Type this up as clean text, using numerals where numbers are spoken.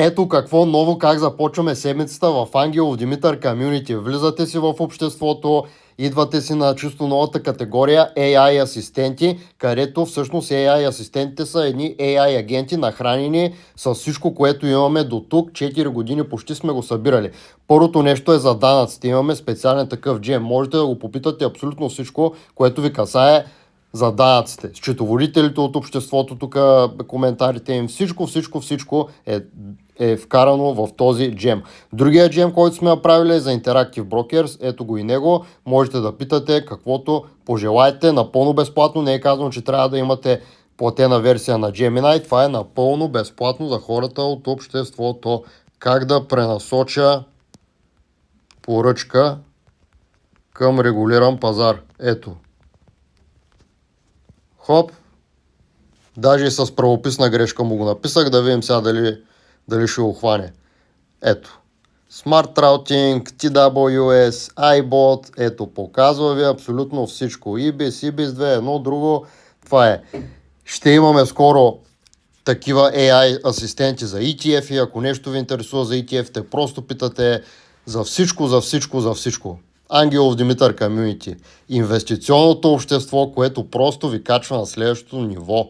Ето какво ново, как започваме седмицата в Ангелов Димитър Community. Влизате си в обществото, идвате си на чисто новата категория AI асистенти, където всъщност AI асистентите са едни AI агенти, нахранени с всичко, което имаме до тук. 4 години почти сме го събирали. Първото нещо е за данъците. Имаме специален такъв джем. Можете да го попитате абсолютно всичко, което ви касае за данъците. Счетоводителите от обществото, тук коментарите им, всичко е вкарано в този джем. Другия джем, който сме направили е за Interactive Brokers. Ето го и него. Можете да питате каквото пожелаете. Напълно безплатно. Не е казано, че трябва да имате платена версия на Gemini. Това е напълно безплатно за хората от обществото. Как да пренасоча поръчка към регулиран пазар. Ето. Хоп. Даже и с правописна грешка му го написах, да видим сега дали ще го хване. Ето. Smart Routing, TWS, iBot, ето показва ви абсолютно всичко. IBIS, IBIS2, едно друго. Това е. Ще имаме скоро такива AI асистенти за ETF и ако нещо ви интересува за ETF-те, просто питате за всичко. Ангелов Димитър Community. Инвестиционното общество, което просто ви качва на следващото ниво.